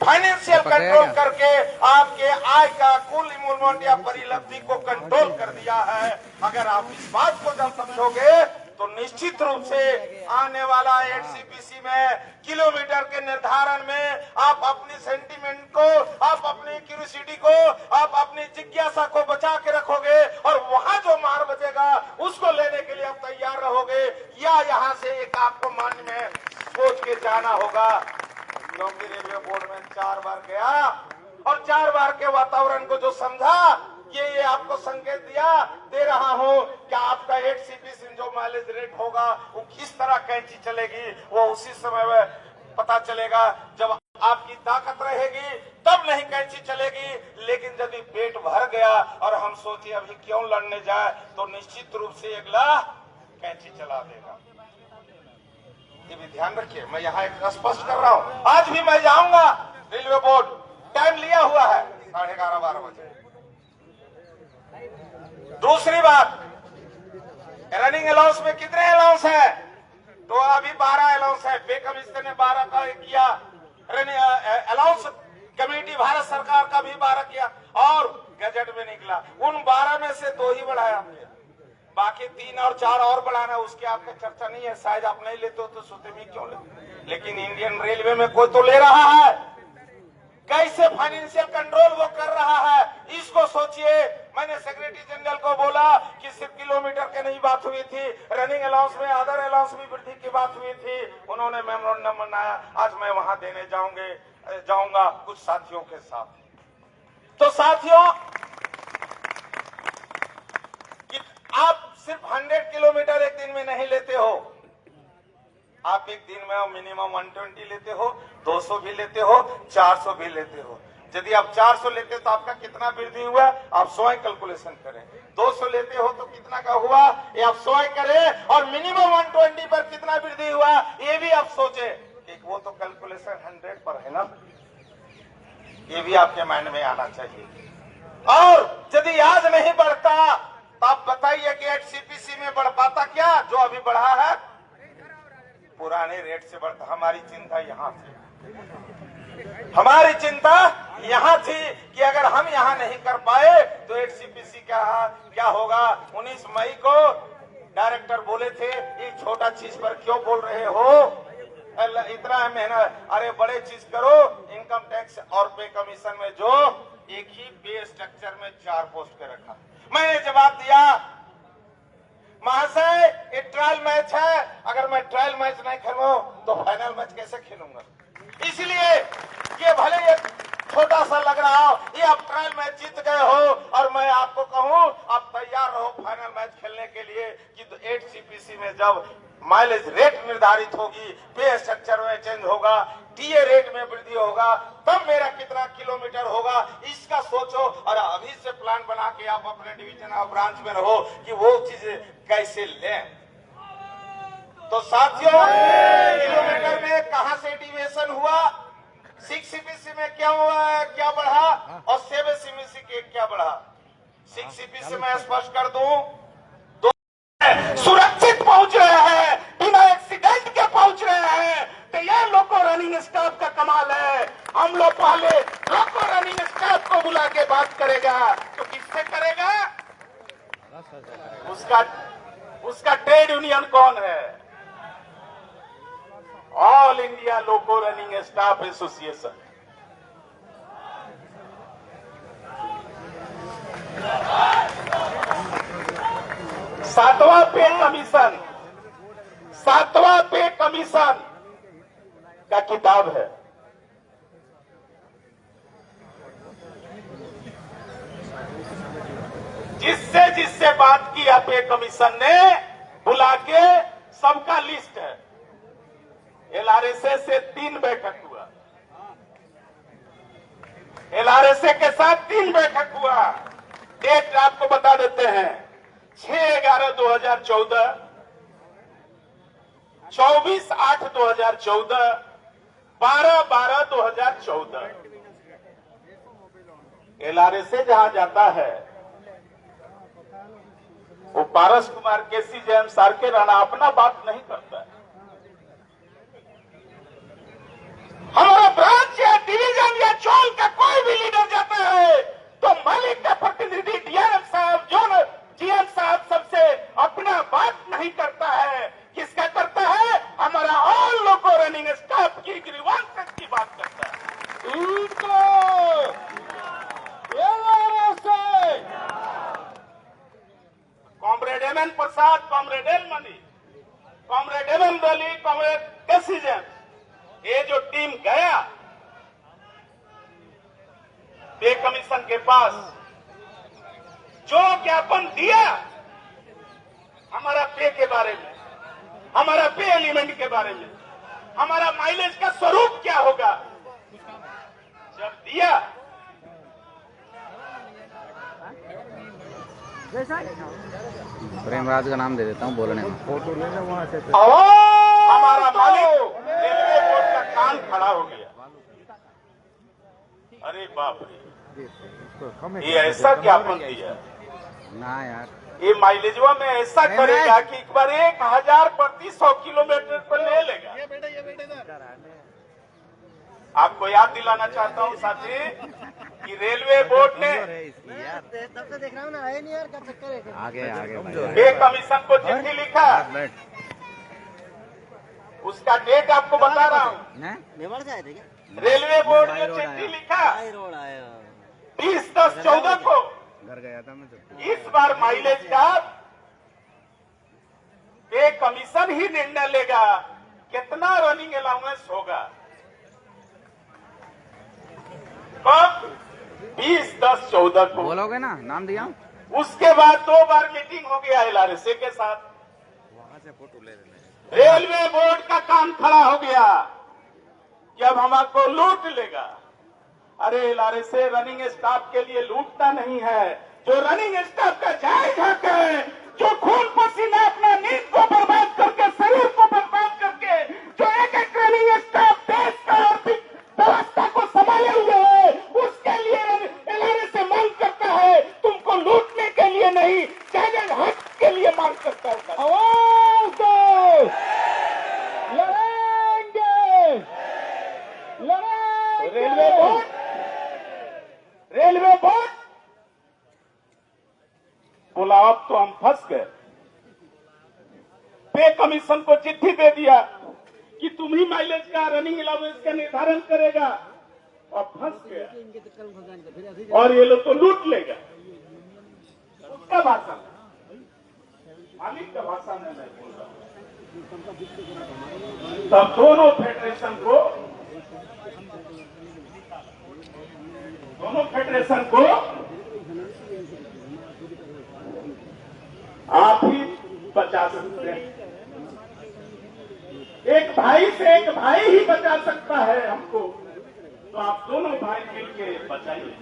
Financial control करके आपके आय का कुल इम्यूनिटी या परिलब्धि को कंट्रोल कर दिया है। अगर आप इस बात को जब समझोगे तो निश्चित रूप से आने वाला एचसीपीसी में किलोमीटर के निर्धारण में आप अपनी सेंटीमेंट को, आप अपनी क्यूरियोसिटी को, आप अपनी जिज्ञासा को बचा के रखोगे और वहां जो मार बचेगा उसको लेने के लिए आप तैयार रहोगे, या यहाँ से एक आपको मन में सोच के जाना होगा। क्योंकि रेलवे बोर्ड में 4 बार गया और 4 बार के वातावरण को जो समझा, ये आपको संकेत दे रहा हूं कि आपका एचसीपीसी जो माइलेज रेट होगा वो किस तरह कैंची चलेगी, वो उसी समय में पता चलेगा। जब आपकी ताकत रहेगी तब नहीं कैंची चलेगी, लेकिन यदि पेट भर गया और हम सोचे अभी क्यों लड़ने जाए तो निश्चित रूप से अगला कैंची चला देगा। ये भी ध्यान रखिए, मैं यहाँ एक स्पष्ट कर रहा हूँ। आज भी मैं जाऊंगा रेलवे बोर्ड, टाइम लिया हुआ है 11:30-12 बजे। दूसरी बात, रनिंग अलाउंस में कितने अलाउंस है? तो अभी 12 अलाउंस है। पे कमिश्नर ने 12 का किया, अलाउंस कमेटी भारत सरकार का भी 12 किया और गजट में निकला। उन 12 में से 2 ही बढ़ाया हमने, बाकी 3 और 4 और बढ़ाना, उसके आपका चर्चा नहीं है। शायद आप नहीं लेते हो तो सोते में क्यों लेते, लेकिन इंडियन रेलवे में कोई तो ले रहा है। कैसे फाइनेंशियल कंट्रोल वो कर रहा है, इसको सोचिए। मैंने सेक्रेटरी जनरल को बोला कि सिर्फ किलोमीटर की नहीं बात हुई थी, रनिंग अलाउंस में अदर अलाउंस में वृद्धि की बात हुई थी। उन्होंने मेमोरेंडम बनाया, आज मैं वहां देने जाऊंगा कुछ साथियों के साथ। तो साथियों, आप सिर्फ 100 किलोमीटर एक दिन में नहीं लेते हो, आप एक दिन में मिनिमम 120 लेते हो, 200 भी लेते हो, 400 भी लेते हो। यदि आप 400 लेते हो तो आपका कितना वृद्धि हुआ, आप स्वयं कैलकुलेशन करें। 200 लेते हो तो कितना का हुआ, ये आप स्वयं करें। और मिनिमम 120 पर कितना वृद्धि हुआ, ये भी आप सोचे। एक वो तो कैलकुलेशन 100 पर है ना, ये भी आपके माइंड में आना चाहिए। और यदि आज नहीं बढ़ता तो आप बताइए कि एचसीपीसी में बढ़ पाता क्या? जो अभी बढ़ा है पुराने रेट से बढ़ता। हमारी चिंता यहाँ थी, हमारी चिंता यहाँ थी कि अगर हम यहाँ नहीं कर पाए तो एचसीपीसी क्या होगा। 19 मई को डायरेक्टर बोले थे, ये छोटा चीज पर क्यों बोल रहे हो, इतना मेहनत, अरे बड़े चीज करो। इनकम टैक्स और पे कमीशन में जो एक ही पे स्ट्रक्चर में 4 पोस्ट के रखा। मैंने जवाब दिया, महाशय ये ट्रायल मैच है, अगर मैं ट्रायल मैच नहीं खेलूं तो फाइनल मैच कैसे खेलूंगा। इसलिए ये भले ये छोटा सा लग रहा हो, ये आप ट्रायल मैच जीत गए हो और मैं आपको कहूं आप तैयार रहो फाइनल मैच खेलने के लिए कि एचसीपीसी में जब माइलेज रेट निर्धारित होगी, पे स्ट्रक्चर में चेंज होगा, टीए रेट में वृद्धि होगा, तब मेरा कितना किलोमीटर होगा, इसका सोचो। और अभी से प्लान बना के आप अपने डिवीजन और ब्रांच में रहो कि वो चीज कैसे लें। तो साथियों, किलोमीटर में कहां से डिविएशन हुआ, 6सीपीसी में क्या हुआ, क्या बढ़ा और 7सीपीसी के क्या बढ़ा। 6सीपीसी में स्पष्ट कर दूं, सुरक्षित पहुंच रहे हैं, बिना एक्सीडेंट के पहुंच रहे हैं। तो ये लोको रनिंग स्टाफ का कमाल है। हम लोग पहले लोको रनिंग स्टाफ को बुला के बात करेगा तो किससे करेगा, उसका ट्रेड यूनियन कौन है, ऑल इंडिया लोको रनिंग स्टाफ एसोसिएशन। सातवां पे कमीशन का किताब है। जिससे बात किया पे कमीशन ने बुला के सबका लिस्ट है। एलआरएसए से 3 बैठक हुआ, एलआरएसए के साथ 3 बैठक हुआ। डेट आपको बता देते हैं, 6/11/2014, 24/8/2014, 12/12/2014। एलआरएसए जहां जाता है वो पारस कुमार, केसी, जयम सारके राणा अपना बात नहीं करता है। हमारा ब्रांच या डिवीजन भी लीडर जाता है तो मालिक का प्रतिनिधि डीआरएम साहब, जोन जीएम साहब सबसे अपना बात नहीं करता है। किसका करता है? हमारा ऑल लोको रनिंग स्टाफ की ग्रीवांसेस की बात करता है। Comrade M N Prasad, comrade L Mani, comrade M M Rali, comrade कैसीजन, ये जो टीम गया पे कमीशन के पास, जो ज्ञापन दिया हमारा पे के बारे में, हमारा पे एलिमेंट के बारे में, हमारा माइलेज का स्वरूप क्या होगा, जब दिया प्रेमराज का नाम दे देता हूँ बोलने में। फोटो लेना वहाँ से हमारा मालिक रेलवे बोर्ड का कान खड़ा हो गया। अरे बाप रे, ये ऐसा ज्ञापन दिया ना यार, ये माइलेजवा में ऐसा करेगा कि एक बार 1000 प्रति 100 किलोमीटर पर ले लेगा। आपको याद दिलाना चाहता हूँ साथी कि रेलवे बोर्ड ने तब से देख रहा हूँ ना, है नहीं यार, क्या चक्कर है? आगे आगे पे कमीशन को चिट्ठी लिखा, उसका डेट आपको बता रहा हूँ। मेवाड़ से आए थे क्या? रेलवे बोर्ड ने चिट्ठी लिखा आई रोड आया 20/10/14 को। घर गया था मैं तो। इस बार माइलेज का पे कमीशन ही निर्णय लेगा कितना रनिंग अलाउंस होगा। कब? 20/10/14 को। बोलोगे ना, नाम दिया। उसके बाद 2 बार मीटिंग हो गया एलआरएसए के साथ। वहां से फोटो ले लेना। रेलवे बोर्ड का कान खड़ा हो गया कि अब हमको लूट लेगा। अरे एलआरएसए रनिंग स्टाफ के लिए लूटता नहीं है, जो रनिंग स्टाफ का जायज हक है, जो खून पसीना अपना नींद को बर्बाद करके, शरीर को बर्बाद करके, जो एक एक रनिंग स्टाफ देश का आर्थिक व्यवस्था को संभाले हुए है, उसके लिए एलआरएसए मांग करता है। तुमको लूटने के लिए नहीं, जायज हक के लिए मांग करता है। आवाज दो, लड़ेंगे, लड़ेंगे। रेलवे बोर्ड बोला अब तो हम फंस गए। पे कमीशन को चिट्ठी दे दिया कि तुम ही माइलेज का, रनिंग अलाउंस का निर्धारण करेगा, और फंस गया। और ये लोग तो लूट लेगा। उसका भाषा, मालिक का भाषा में नहीं बोल रहा। तब दोनों फेडरेशन को आप ही बचा सकते हैं। एक भाई से एक भाई ही बचा सकता है हमको, तो आप दोनों भाई मिलके बचाइए।